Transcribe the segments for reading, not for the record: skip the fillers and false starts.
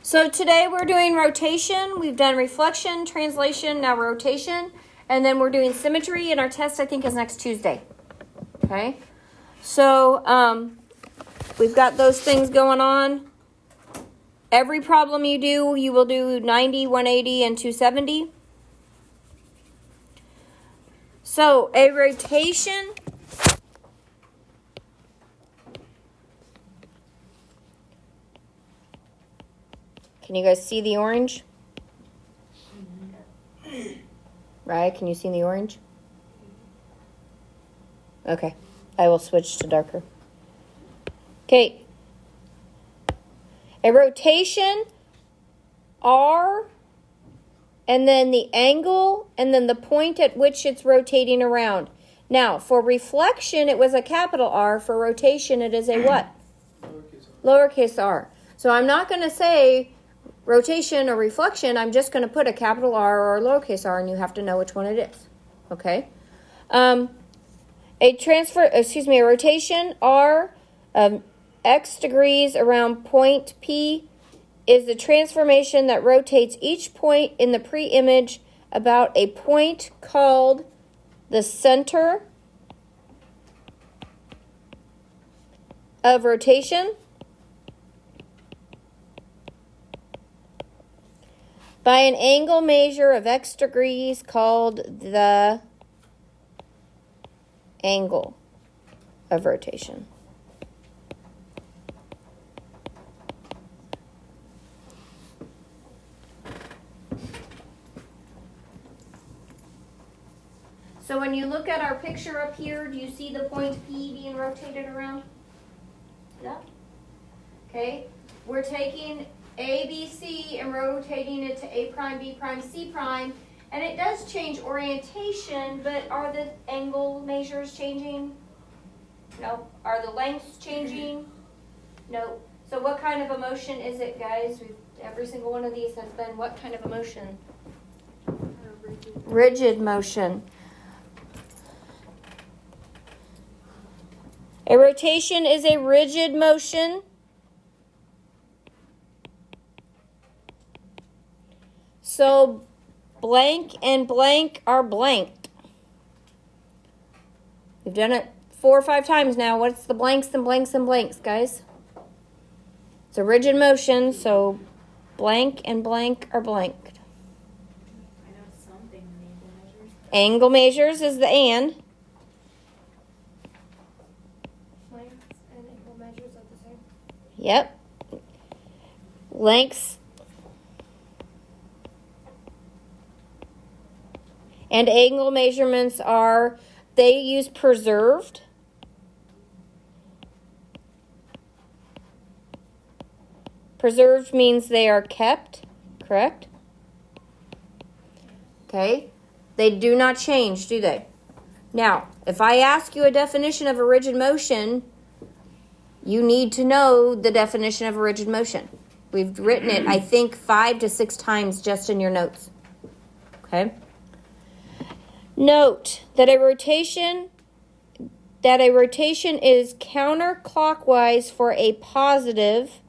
So today we're doing rotation. We've done reflection, translation, now rotation. And then we're doing symmetry, and our test, I think, is next Tuesday. Okay? So we've got those things going on. Every problem you do, you will do 90, 180, and 270. So a rotation... Can you guys see the orange? Right? Can you see the orange? Okay. I will switch to darker. Okay. A rotation, R, and then the angle, and then the point at which it's rotating around. Now, for reflection, it was a capital R. For rotation, it is a what? Lowercase r. So I'm not going to say rotation or reflection. I'm just going to put a capital R or a lowercase r, and you have to know which one it is. Okay? A rotation R of x degrees around point P is the transformation that rotates each point in the pre-image about a point called the center of rotation by an angle measure of x degrees called the angle of rotation. So when you look at our picture up here, do you see the point P being rotated around? No? Okay. We're taking A, B, C and rotating it to A prime, B prime, C prime. And it does change orientation, but are the angle measures changing? No. Are the lengths changing? No. So what kind of a motion is it, guys? Every single one of these has been what kind of a motion? Rigid motion. A rotation is a rigid motion. So blank and blank are blanked. We've done it 4 or 5 times now. What's the blanks and blanks and blanks, guys? It's a rigid motion, so blank and blank are blanked. I know something in angle measures. Angle measures is the and. Lengths and angle measures are the same. Yep. Lengths and angle measurements are, they use preserved. Preserved means they are kept, correct? Okay. They do not change, do they? Now, if I ask you a definition of a rigid motion, you need to know the definition of a rigid motion. We've written it, I think, 5 to 6 times just in your notes. Okay? Note that a rotation is counterclockwise for a positive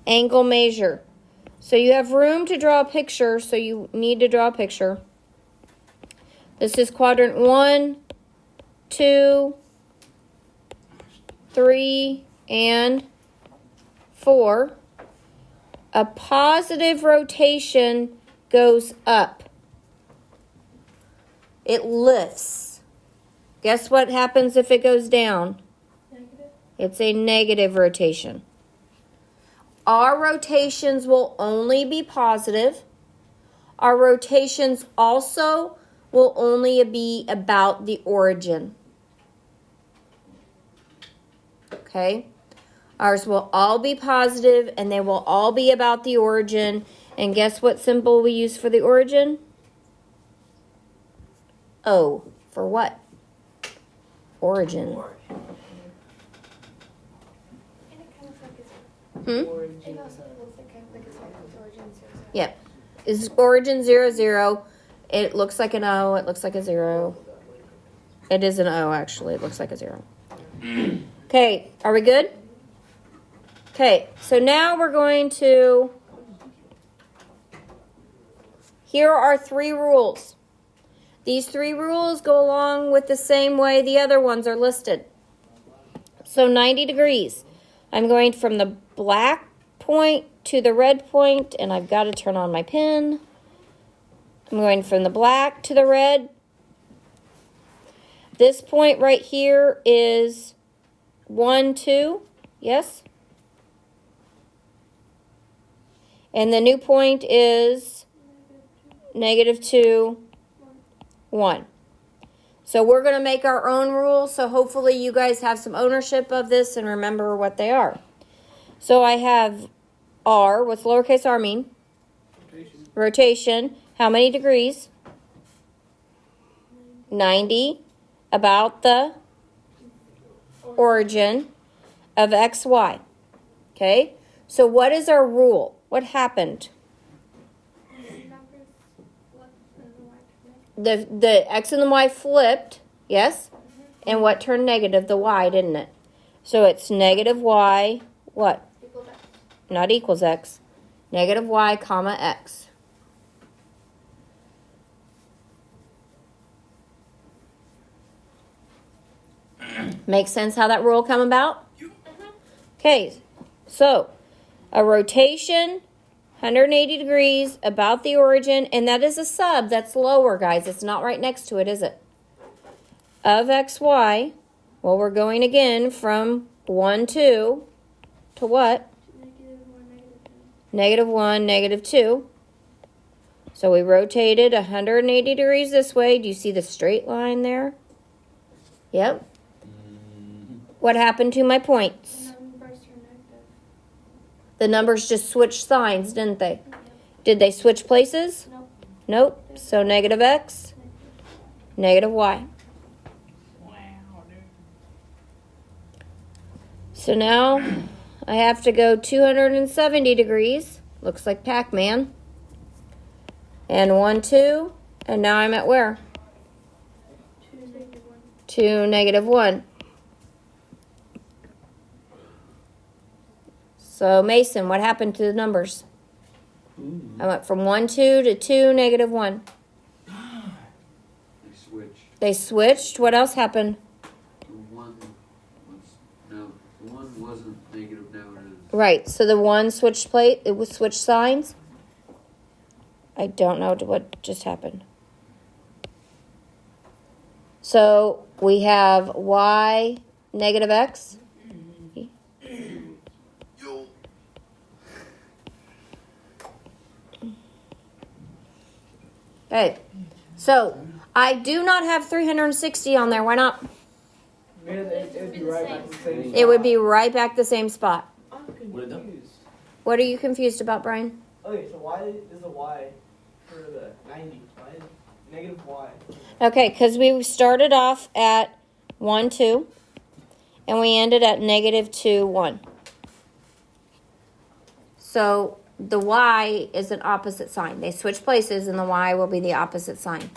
angle measure. So you have room to draw a picture, so you need to draw a picture. This is quadrant 1, 2, 3, and 4. A positive rotation goes up. It lifts. Guess what happens if it goes down? Negative. It's a negative rotation. Our rotations will only be positive. Our rotations also will only be about the origin. Okay? Ours will all be positive, and they will all be about the origin. And guess what symbol we use for the origin? O. For what? Origin. And it kind of like it's. It also looks like it's origin 0, 0. Yep. Is origin 0, 0. It looks like an O. It looks like a 0. It is an O, actually. It looks like a 0. Okay. Are we good? Okay, so now we're going to, here are 3 rules. These 3 rules go along with the same way the other ones are listed. So 90 degrees. I'm going from the black point to the red point, and I've got to turn on my pen. I'm going from the black to the red. This point right here is 1, 2, yes? And the new point is -2, 1. So we're going to make our own rules, so hopefully you guys have some ownership of this and remember what they are. So I have R, what's lowercase r mean? Rotation. How many degrees? 90. About the origin of XY. Okay? So what is our rule? What happened? The X and the Y flipped, yes? And what turned negative? The Y, didn't it? So it's -Y, what? Equals X. Not equals X. -Y, comma, X. Make sense how that rule come about? Okay, so a rotation, 180 degrees about the origin, and that is a sub. That's lower, guys. It's not right next to it, is it? Of XY. Well, we're going again from 1, 2 to what? -1, -2. So we rotated 180 degrees this way. Do you see the straight line there? Yep. What happened to my points? The numbers just switched signs, didn't they? Did they switch places? Nope. Nope. So -X, -Y. So now I have to go 270 degrees. Looks like Pac-Man. And 1, 2. And now I'm at where? 2, -1. So Mason, what happened to the numbers? I went from 1, 2 to 2, -1. They switched. They switched. What else happened? The one wasn't negative, now it is. Right. So the one switched plate. It was switched signs. I don't know what just happened. So we have Y -X. Okay. So I do not have 360 on there. Why not? It would be right back to the same It would be right back the same spot. I'm confused. What are you confused about, Brian? Okay, so why is the Y for the 90? Why is -Y? Okay, because we started off at 1, 2, and we ended at -2, 1. So the Y is an opposite sign. They switch places, and the Y will be the opposite sign.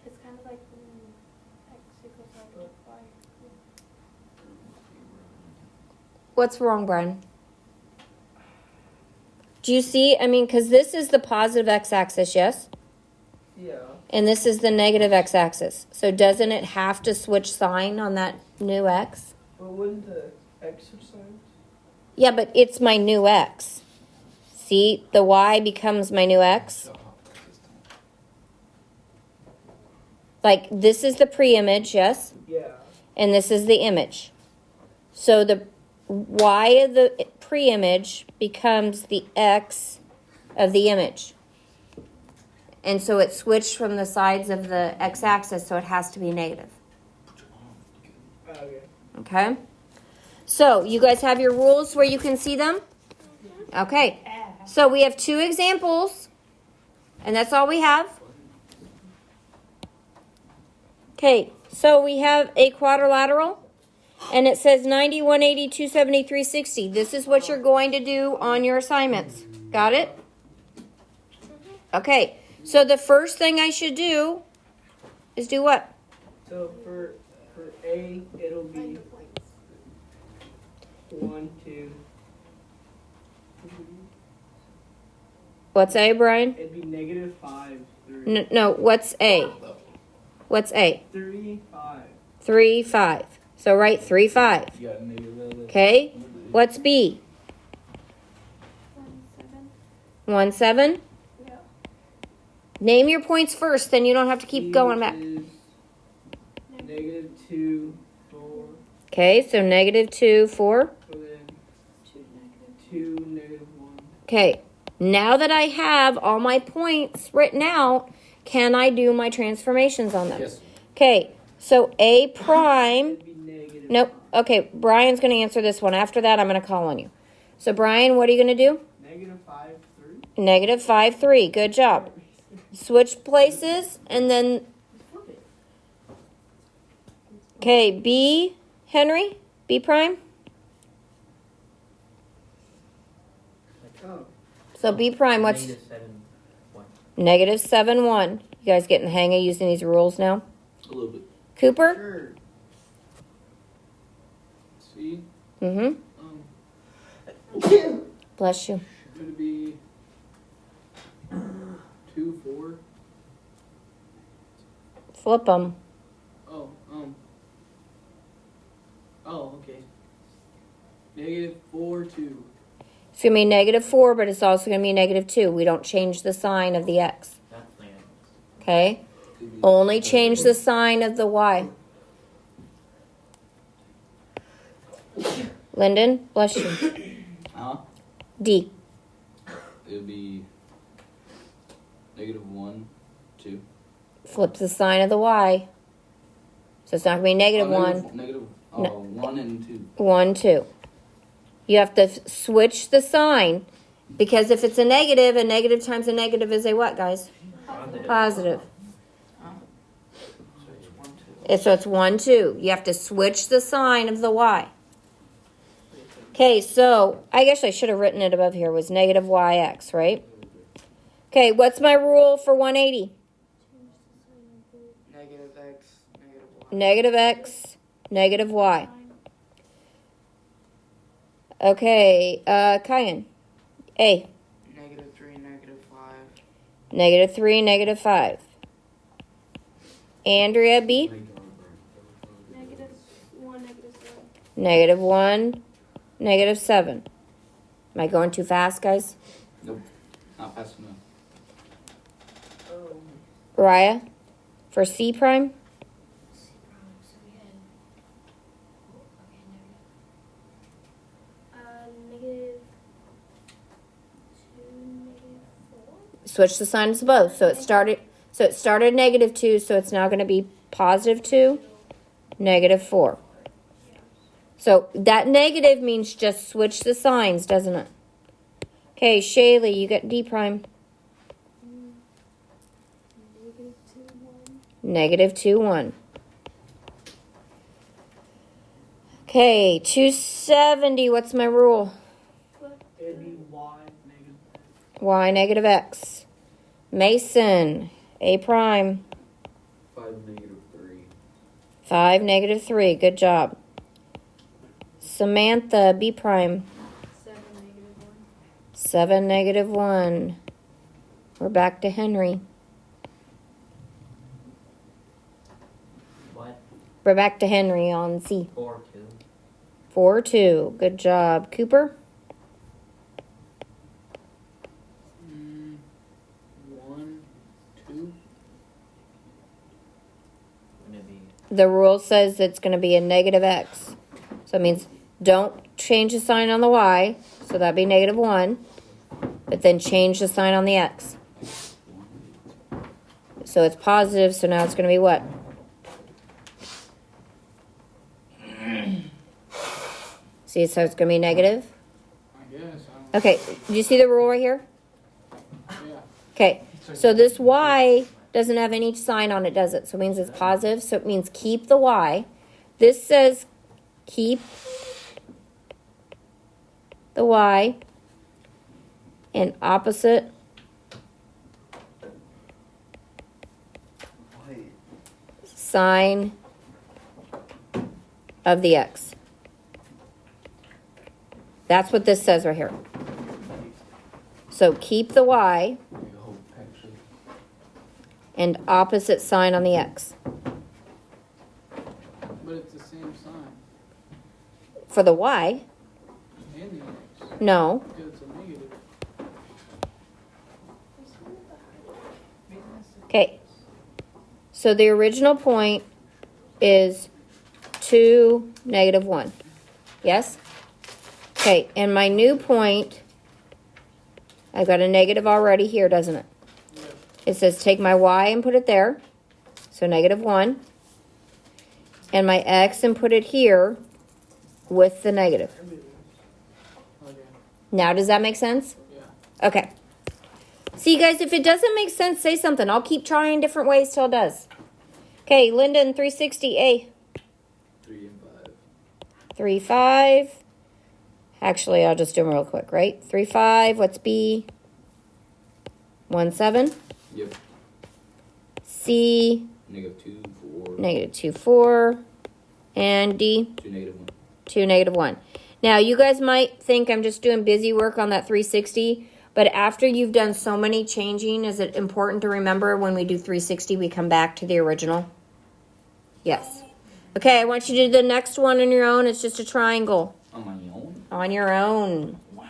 It's kind of like X equals Y. What's wrong, Brian? Do you see? I mean, because this is the positive x-axis, yes? Yeah. And this is the negative x-axis. So doesn't it have to switch sign on that new x? But wouldn't the X switch signs? Yeah, but it's my new x. See, the Y becomes my new x. Like, this is the pre-image, yes? Yeah. And this is the image. So the Y of the pre-image becomes the X of the image. And so it switched from the sides of the x-axis, so it has to be negative. Okay. Okay? So, you guys have your rules where you can see them? Okay. So, we have 2 examples, and that's all we have. Okay, so we have a quadrilateral, and it says 90, 180, 270, 360. This is what you're going to do on your assignments. Got it? Okay, so the first thing I should do is do what? So for A, it'll be 1, 2. What's A, Brian? It'd be negative 5, 3. No, what's A? What's A? 3, 5. 3, 5. So write 3, 5. You got a negative out of that? Okay. What's B? 1, 7. Yeah. Name your points first, then you don't have to keep going back. Is negative 2, 4. Okay, so negative 2, 4. So then 2, negative 1. Okay, now that I have all my points written out, can I do my transformations on them? Yes. Okay, so A prime. It'd be negative. Nope. Okay, Brian's going to answer this one. After that, I'm going to call on you. So, Brian, what are you going to do? Negative 5, 3. Negative 5, 3. Good job. Switch places, and then... Okay, B, Henry? B prime? Oh. So, B prime, what's... Negative 7, 1. Negative 7, 1. You guys getting the hang of using these rules now? A little bit. Cooper? Sure. C, Mm-hmm. Bless you. should it be 2, 4? Flip them. Oh, okay. Negative 4, 2. It's going to be negative 4, but it's also going to be negative 2. We don't change the sign of the X. That's land. Okay? Only change the sign of the Y. Lyndon, bless you. D. It would be negative 1, 2. Flip the sign of the Y. So it's not going to be negative 1. Negative, No. 1 and 2. 1, 2. You have to switch the sign because if it's a negative times a negative is a what, guys? Positive. So it's 1, 2. So it's 1, 2. You have to switch the sign of the Y. Okay, so I guess I should have written it above here. Was negative YX, right? Okay, what's my rule for 180? Negative X, negative Y. Negative X, negative Y. Okay, Kyan. A. Negative 3, negative 5. Negative 3, negative 5. Andrea, B. Negative 1, negative 0. Negative 1, negative 7. Am I going too fast, guys? Nope. Not fast enough. Oh. Raya, for C prime? Negative 2, negative 4. Switch the signs of both. So it started negative 2, so it's now going to be positive 2, negative 4. So that negative means just switch the signs, doesn't it? Okay, Shaylee, you got D prime. Negative 2, 1. Negative 2, 1. Okay, 270, what's my rule? It'd be Y, negative X. Y, negative X. Mason, A prime. 5, negative 3. 5, negative 3, good job. Samantha, B prime. 7, negative 1. 7, negative 1. We're back to Henry. What? We're back to Henry on C. 4, 2. 4, 2. Good job. Cooper? 1, 2. Wouldn't it be The rule says it's going to be a negative X. So it means don't change the sign on the Y. So that'd be negative 1. But then change the sign on the X. So it's positive, so now it's going to be what? See, so it's going to be negative? I guess. Okay, do you see the rule right here? Yeah. Okay, so this Y doesn't have any sign on it, does it? So it means it's positive, so it means keep the Y. This says keep the Y and opposite sign of the X. That's what this says right here. So keep the y Oh, actually. and opposite sign on the x. But it's the same sign. For the y, And the X. no. Because it's a negative. Okay. So the original point is 2, negative 1. Yes? Okay, and my new point, I've got a negative already here, doesn't it? It says take my y and put it there. So negative 1. And my x and put it here with the negative. Okay. Now, does that make sense? Yeah. Okay. See, guys, if it doesn't make sense, say something. I'll keep trying different ways till it does. Okay, Linda in 360A. 3 and 5. 3, 5. Actually, I'll just do them real quick, right? 3, 5. What's B? 1, 7. Yep. C. Negative 2, 4. Negative 2, 4. And D. 2, negative 1. 2, negative 1. Now, you guys might think I'm just doing busy work on that 360, but after you've done so many changing, is it important to remember when we do 360, we come back to the original? Yes. Okay, I want you to do the next one on your own. It's just a triangle. On my own? On your own. Wow.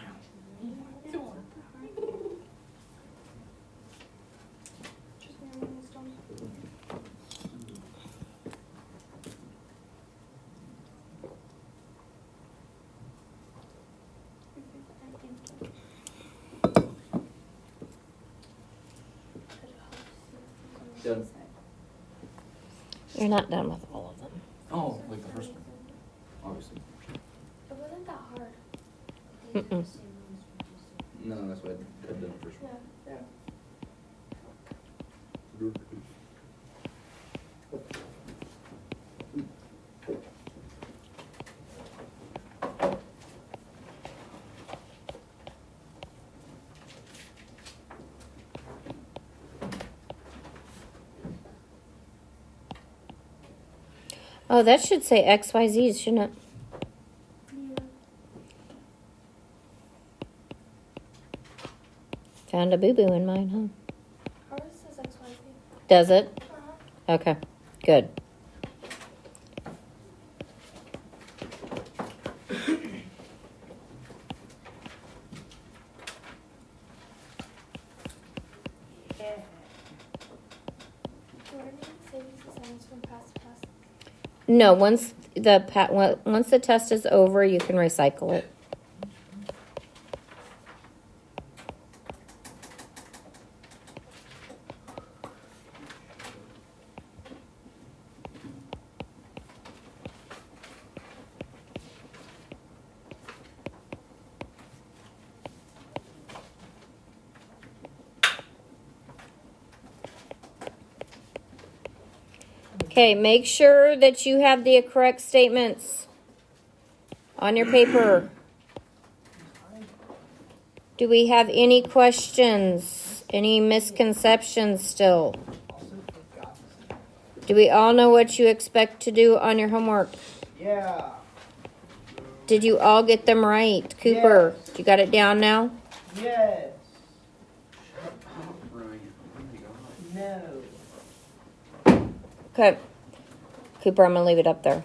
Done. You're not done with all of them. Oh, like the first one. Obviously. It wasn't that hard. Mm-mm. No, that's why I've done the first one. Yeah. Oh, that should say XYZ, shouldn't it? Found a boo-boo in mine, huh? Ours says XYZ. Does it? Uh-huh. Okay, good. Do I need to save these assignments from past classes? No, once the test is over, you can recycle it. Okay, make sure that you have the correct statements on your paper. Do we have any questions? Any misconceptions still? Also forgot. Do we all know what you expect to do on your homework? Yeah. Did you all get them right? Cooper, Yes. you got it down now? Yes. Ryan. Oh my god. No. Okay. Cooper, I'm going to leave it up there.